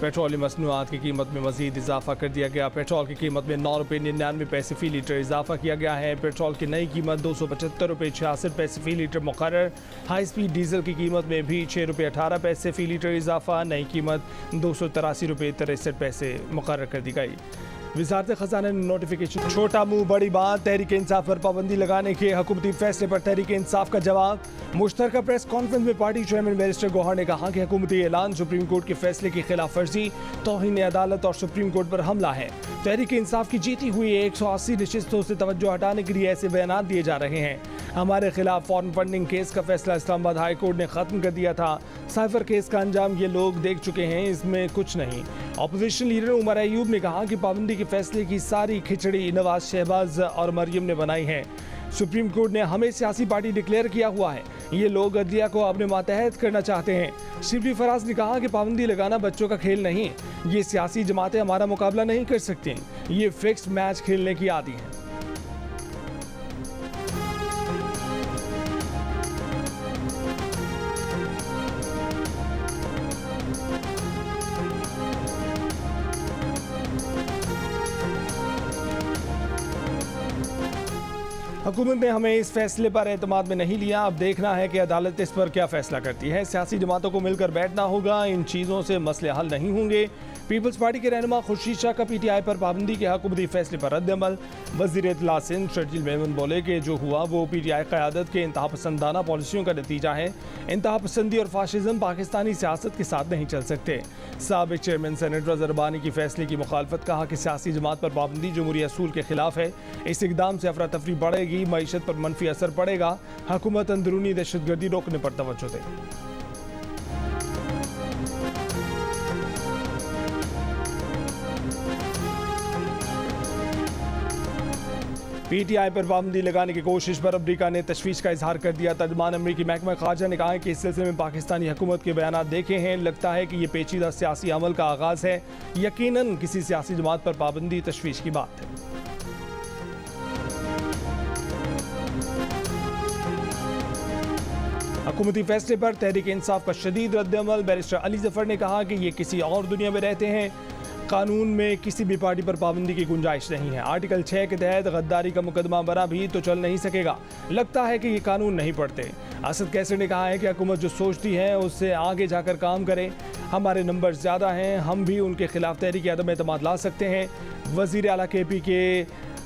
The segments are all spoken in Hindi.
पेट्रोलियम मसनूआत की कीमत में मजीद इजाफा कर दिया गया। पेट्रोल की कीमत में 9 रुपये 99 पैसे फ़ी लीटर इजाफा किया गया है। पेट्रोल की नई कीमत 275 रुपये 66 पैसे फ़ी लीटर मुकर्रर। हाई स्पीड डीजल की कीमत में भी 6 रुपये 18 पैसे फ़ी लीटर इजाफा। नई कीमत 283 रुपये 63 पैसे मुकर्रर कर दी गई। वज़ारत ख़ज़ाना ने नोटिफिकेशन। छोटा मुँह बड़ी बात, तहरीक इंसाफ पर पाबंदी लगाने के हुकूमती फैसले पर तहरीक इंसाफ का जवाब। मुश्तरका प्रेस कॉन्फ्रेंस में पार्टी चेयरमैन बैरिस्टर गौहर ने कहा कि हुकूमती ऐलान सुप्रीम कोर्ट के फैसले की खिलाफ वर्जी, तौहीन अदालत और सुप्रीम कोर्ट पर हमला है। तहरीक इंसाफ की जीती हुई 180 नशिस्तों से तवज्जो हटाने के लिए ऐसे बयान दिए जा रहे हैं। हमारे खिलाफ फॉरेन फंडिंग केस का फैसला इस्लामाबाद हाई कोर्ट ने ख़त्म कर दिया था। साइफर केस का अंजाम ये लोग देख चुके हैं, इसमें कुछ नहीं। अपोजिशन लीडर उमर अयूब ने कहा कि पाबंदी के फैसले की सारी खिचड़ी नवाज, शहबाज और मरियम ने बनाई है। सुप्रीम कोर्ट ने हमें सियासी पार्टी डिक्लेयर किया हुआ है। ये लोग अदलिया को अपने मातहत करना चाहते हैं। शिबली फराज ने कहा कि पाबंदी लगाना बच्चों का खेल नहीं, ये सियासी जमातें हमारा मुकाबला नहीं कर सकती। ये फिक्स्ड मैच खेलने की आदी हैं। हुकूमत ने हमें इस फैसले पर एतमाद में नहीं लिया। अब देखना है कि अदालत इस पर क्या फैसला करती है। सियासी जमातों को मिलकर बैठना होगा, इन चीज़ों से मसले हल नहीं होंगे। पीपल्स पार्टी के रहनुमा खुर्शीद शाह का PTI पर पाबंदी के हुकूमती फैसले पर रद्द-ए-अमल। वज़ीर इत्तला सिंध शर्जील मेमन बोले कि जो हुआ वो PTI क़यादत के इंतहा पसंदाना पॉलिसियों का नतीजा है। इंतहा पसंदी और फाशिज़म पाकिस्तानी सियासत के साथ नहीं चल सकते। साबिक़ चेयरमैन सेनेटर ज़रबानी की फैसले की मुखालफत, कहा कि सियासी जमात पर पाबंदी जमहूरी असूल के खिलाफ है। इस इक़दाम से अफरा तफरी बढ़ेगी, मईशत पर मनफी असर पड़ेगा। हुकूमत अंदरूनी दहशतगर्दी रोकने पर तवज्जो दे। PTI पर पाबंदी लगाने की कोशिश पर अमरीका ने तशवीश का इजहार कर दिया। तर्जमान अमरीकी महकमा खारजा ने कहा है कि इस सिलसिले में पाकिस्तानी हुकूमत के बयान देखे हैं। लगता है कि ये पेचीदा सियासी अमल का आगाज़ है। यकीनन किसी सियासी जमात पर पाबंदी तशवीश की बात है। हुकूमती फैसले पर तहरीक इंसाफ का शदीद रद्द-ए-अमल। बैरिस्टर अली जफर ने कहा कि ये किसी और दुनिया में रहते हैं। कानून में किसी भी पार्टी पर पाबंदी की गुंजाइश नहीं है। आर्टिकल 6 के तहत गद्दारी का मुकदमा बना भी तो चल नहीं सकेगा। लगता है कि ये कानून नहीं पढ़ते। असद कैसर ने कहा है कि हुकूमत जो सोचती है उससे आगे जाकर काम करे। हमारे नंबर ज़्यादा हैं, हम भी उनके खिलाफ तहरीक अदम एतमाद ला सकते हैं। वज़ीर आला KP के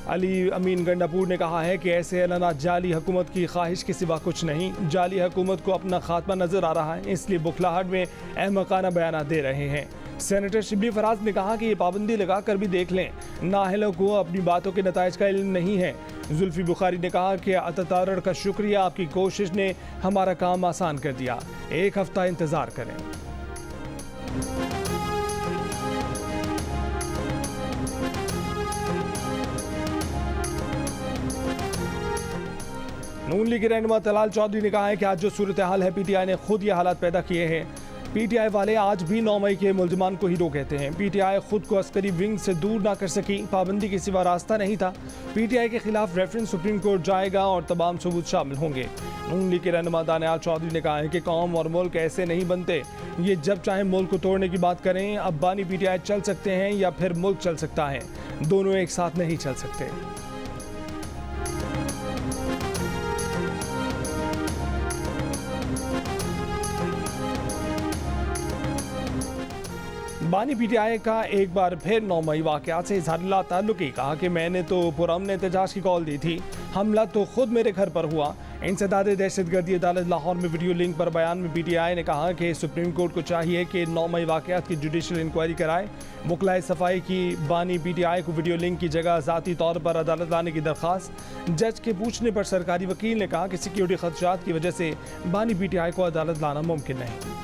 अली अमीन गंडापुर ने कहा है कि ऐसे ऐलानात जाली हुकूमत की ख्वाहिश के सिवा कुछ नहीं। जाली हुकूमत को अपना खात्मा नजर आ रहा है, इसलिए बुखलाहट में अहमकाना बयान दे रहे हैं। सेनेटर शिबली फराज ने कहा कि ये पाबंदी लगा कर भी देख लें, नाअहलों को अपनी बातों के नताइज का इल्म नहीं है। जुल्फी बुखारी ने कहा कि अततारड़ का शुक्रिया, आपकी कोशिश ने हमारा काम आसान कर दिया। 1 हफ्ता इंतज़ार करें। नून लीग के रहनुमा तलाल चौधरी ने कहा है कि आज जो सूरत हाल है, PTI ने खुद ये हालात पैदा किए हैं। PTI वाले आज भी 9 मई के मुल्ज़मान को हीरो कहते हैं। PTI खुद को अस्करी विंग से दूर ना कर सकी, पाबंदी के सिवा रास्ता नहीं था। PTI के खिलाफ रेफरेंस सुप्रीम कोर्ट जाएगा और तमाम सबूत शामिल होंगे। नून लीग के रहनुमा दानियाल चौधरी ने कहा है कि कौम और मुल्क ऐसे नहीं बनते, ये जब चाहे मुल्क को तोड़ने की बात करें। अब बानी PTI चल सकते हैं या फिर मुल्क चल सकता है, दोनों एक साथ नहीं चल सकते। बानी PTI का एक बार फिर 9 मई वाक़यात से इज़हार ताल्लुक़ी, कहा कि मैंने तो पुरअमन एहतजाज की कॉल दी थी, हमला तो खुद मेरे घर पर हुआ। इंसदाद दहशतगर्दी अदालत लाहौर में वीडियो लिंक पर बयान में PTI ने कहा कि सुप्रीम कोर्ट को चाहिए कि 9 मई वाक़यात की जुडिशल इंक्वायरी कराए। वकलाए सफाई की बानी PTI को वीडियो लिंक की जगह ज़ाती तौर पर अदालत लाने की दरख्वास्त। जज के पूछने पर सरकारी वकील ने कहा कि सिक्योरिटी खदशात की वजह से बानी PTI को अदालत लाना मुमकिन नहीं।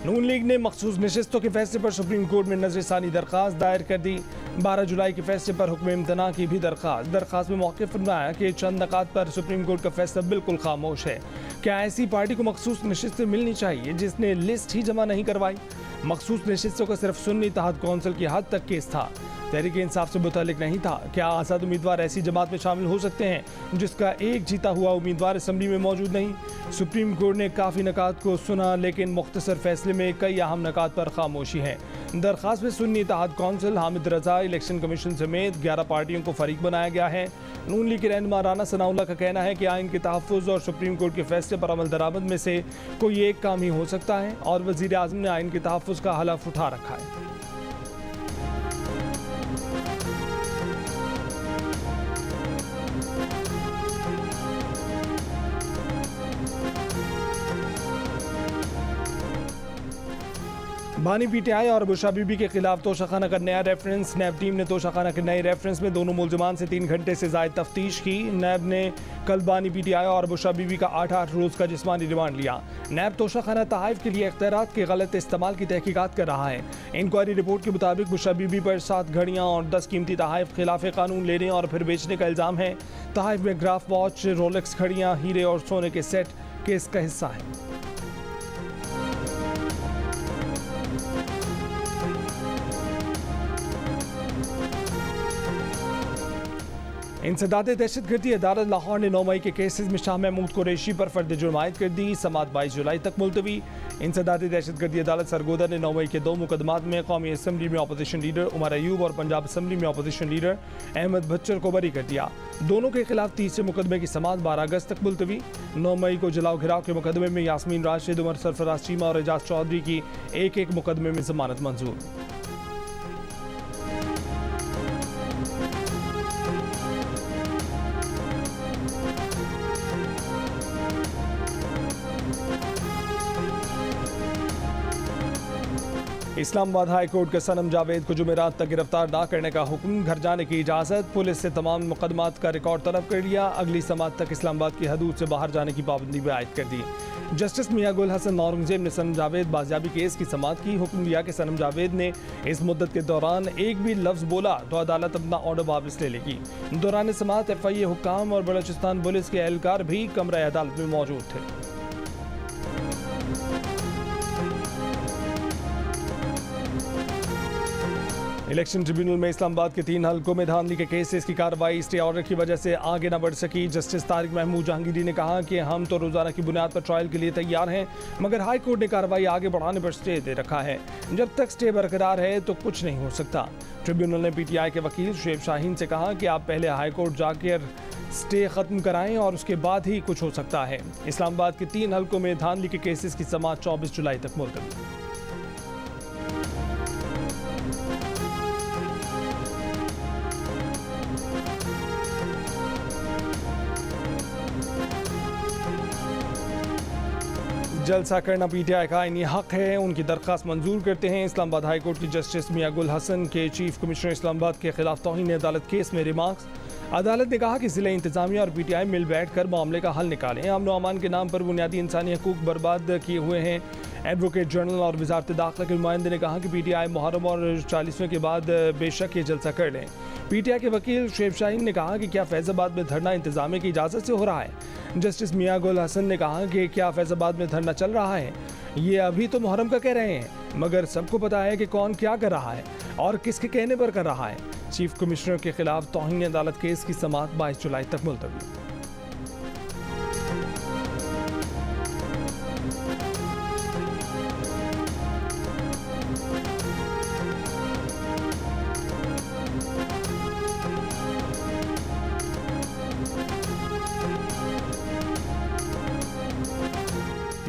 नून लीग ने मखसूस नशिस्तों के फैसले पर सुप्रीम कोर्ट में नज़रसानी दरख्वास्त दायर कर दी। 12 जुलाई के फैसले पर हुक्म इम्तना की भी दरख्वास्त में मौक़िफ़ फरमाया कि चंद नकात पर सुप्रीम कोर्ट का फैसला बिल्कुल खामोश है। क्या ऐसी पार्टी को मखसूस नशिस्तें मिलनी चाहिए जिसने लिस्ट ही जमा नहीं करवाई? मखसूस नशिस्तों का सिर्फ सुन्नी इत्तेहाद कौंसिल की हद तक केस था, तहरीक इंसाफ से मुतालिक नहीं था। क्या आज़ाद उम्मीदवार ऐसी जमात में शामिल हो सकते हैं जिसका एक जीता हुआ उम्मीदवार असम्बली में मौजूद नहीं? सुप्रीम कोर्ट ने काफ़ी नकात को सुना, लेकिन मुख्तसर फैसले में कई अहम नकात पर खामोशी है। दरख्वास्त में सुन्नी इत्तेहाद कौंसिल, हामिद रजा, इलेक्शन कमीशन समेत 11 पार्टियों को फरीक बनाया गया है। नून लीग के रहनुमा राना सनाउल्लाह का कहना है कि आइन के तहफ़्फ़ुज़ और सुप्रीम कोर्ट के फैसले पर अमल दरामद में से कोई एक काम ही हो सकता है, और वज़ीर आज़म ने आइन के तहफ़्फ़ुज़ का हलफ उठा रखा है। बानी पीटीआई और बुशरा बीबी के खिलाफ तोशाखाना का नया रेफरेंस। नैब टीम ने तोशाखाना के नए रेफरेंस में दोनों मुलजमान से 3 घंटे से ज़ायद तफ्तीश की। नैब ने कल बानी पीटीआई और बुशरा बीबी का 8-8 रोज़ का जिस्मानी रिमांड लिया। नैब तोशाखाना तहाइफ के लिए इख्तियारात के गलत इस्तेमाल की तहकीकात कर रहा है। इंक्वायरी रिपोर्ट के मुताबिक बुशरा बीबी पर 7 घड़ियाँ और 10 कीमती तहाइफ खिलाफ कानून लेने और फिर बेचने का इल्ज़ाम है। तहाइफ में ग्राफ वॉच, रोलेक्स घड़ियाँ, हीरे और सोने के सेट केस का हिस्सा है। इंसदाद दहशतगर्दी अदालत लाहौर ने 9 मई के केसेस में शाह महमूद कुरैशी पर फर्द जुर्म आयद कर दी। समाअत 22 जुलाई तक मुलतवी। इंसदाद दहशतगर्दी अदालत सरगोदा ने 9 मई के 2 मुकदमात में कौमी असम्बली में अपोजिशन लीडर उमर अयूब और पंजाब असम्बली में अपोजिशन लीडर अहमद बच्चर को बरी कर दिया। दोनों के खिलाफ तीसरे मुकदमे की समाअत 12 अगस्त तक मुलतवी। 9 मई को जलाओ घिराव के मुकदमे में यास्मीन राशिद, उमर सरफराज चीमा और एजाज चौधरी की एक मुकदमे में जमानत मंजूर। इस्लामाबाद हाई कोर्ट के सनम जावेद को जुमेरात तक गिरफ्तार ना करने का हुक्म, घर जाने की इजाज़त। पुलिस से तमाम मुकदमात का रिकॉर्ड तलब कर लिया। अगली समाअत तक इस्लामाबाद की हदूद से बाहर जाने की पाबंदी भी आयद कर दी। जस्टिस मियां गुल हसन औरंगजेब ने सनम जावेद बाजियाबी केस की समाअत की। हुक्म दिया कि सनम जावेद ने इस मुद्दत के दौरान एक भी लफ्ज़ बोला तो अदालत अपना ऑर्डर वापस ले लेगी। दौरान समाअत FIA हुक्काम और बलोचिस्तान पुलिस के एहलकार भी कमरा अदालत में मौजूद थे। इलेक्शन ट्रिब्यूनल में इस्लामाबाद के 3 हलकों में धांधली के केसेस की कार्रवाई स्टे ऑर्डर की वजह से आगे न बढ़ सकी। जस्टिस तारिक महमूद जहांगीरी ने कहा कि हम तो रोजाना की बुनियाद पर ट्रायल के लिए तैयार हैं, मगर हाई कोर्ट ने कार्रवाई आगे बढ़ाने पर स्टे दे रखा है। जब तक स्टे बरकरार है तो कुछ नहीं हो सकता। ट्रिब्यूनल ने PTI के वकील शुएब शाहीन से कहा कि आप पहले हाई कोर्ट जाकर स्टे खत्म कराएं और उसके बाद ही कुछ हो सकता है। इस्लामाबाद के 3 हलकों में धांधली के केसेस की समाअत 24 जुलाई तक मुलतवी। जलसा करना PTI का आईनी हक है, उनकी दरख्वास्त मंजूर करते हैं। इस्लामाबाद हाई कोर्ट की जस्टिस मियां गुल हसन के चीफ कमिश्नर इस्लामाबाद के खिलाफ तौहीन अदालत केस में रिमार्क्स। अदालत ने कहा कि ज़िला इंतजामिया और PTI मिल बैठ कर मामले का हल निकालें। अमन व अमान के नाम पर बुनियादी इंसानी हकूक बर्बाद किए हुए हैं। एडवोकेट जनरल और वजारत दाखिला के नुमाइंदे ने कहा कि PTI मुहर्रम और 40वें के बाद बेशक ये जलसा कर लें। PTI के वकील शुएब शाहीन ने कहा कि क्या फैज़ाबाद में धरना इंतजामिया की इजाज़त से हो रहा है। जस्टिस मियां गुल हसन ने कहा कि क्या फैज़ाबाद में धरना चल रहा है, ये अभी तो मुहर्रम का कह रहे हैं, मगर सबको पता है कि कौन क्या कर रहा है और किसके कहने पर कर रहा है। चीफ कमिश्नर के खिलाफ तौहीन अदालत केस की समाअत 22 जुलाई तक मुलतवी।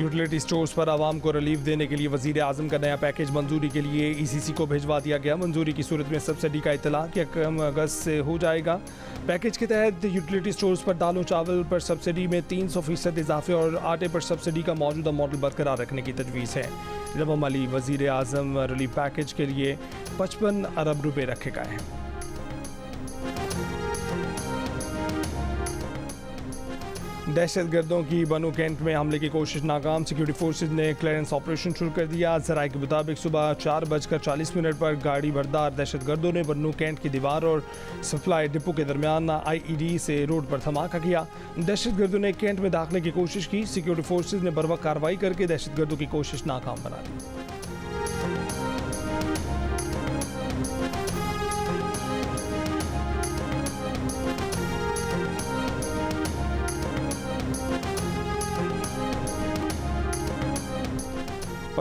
यूटिलिटी स्टोर्स पर आवाम को रिलीफ देने के लिए वज़ीर आज़म का नया पैकेज मंजूरी के लिए ECC को भिजवा दिया गया। मंजूरी की सूरत में सब्सिडी का इतलाक़ 1 अगस्त से हो जाएगा। पैकेज के तहत यूटिलिटी स्टोर्स पर दालों चावल पर सब्सिडी में 300% इजाफे और आटे पर सब्सिडी का मौजूदा मॉडल बरकरार रखने की तजवीज़ है। जब अमली वज़ीर आज़म रिलीफ पैकेज के लिए 55 अरब रुपये रखे गए हैं। दहशतगर्दों की बनो कैंट में हमले की कोशिश नाकाम। सिक्योरिटी फोर्सेज ने क्लियरेंस ऑपरेशन शुरू कर दिया। ज़राए के मुताबिक सुबह 4:40 पर गाड़ी भरदार दहशतगर्दों ने बनो कैंट की दीवार और सप्लाई डिपो के दरमियान IED से रोड पर धमाका किया। दहशतगर्दों ने कैंट में दाखिले की कोशिश की। सिक्योरिटी फोर्सेज ने बर्वक्त कार्रवाई करके दहशतगर्दों की कोशिश नाकाम बना दी।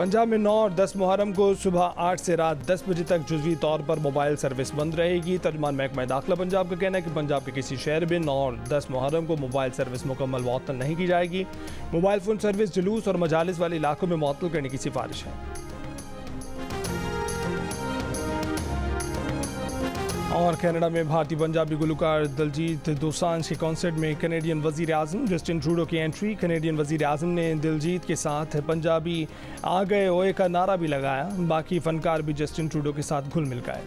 पंजाब में 9 और 10 मुहर्रम को सुबह 8 से रात 10 बजे तक जुज़वी तौर पर मोबाइल सर्विस बंद रहेगी। तर्जुमान महकमा दाखिला पंजाब का कहना है कि पंजाब के किसी शहर में 9 और 10 मुहर्रम को मोबाइल सर्विस मुकम्मल मुअत्तल नहीं की जाएगी। मोबाइल फ़ोन सर्विस जुलूस और मजालिस वाले इलाकों में मुअत्तल करने की सिफारिश है। और कनाडा में भारतीय पंजाबी गुलकार दिलजीत दोसांझ के कॉन्सर्ट में कनेडियन वज़ीर आज़म जस्टिन ट्रूडो की एंट्री। कनेडियन वज़ीर आज़म ने दिलजीत के साथ पंजाबी आ गए ओए का नारा भी लगाया। बाकी फनकार भी जस्टिन ट्रूडो के साथ घुल मिल गए।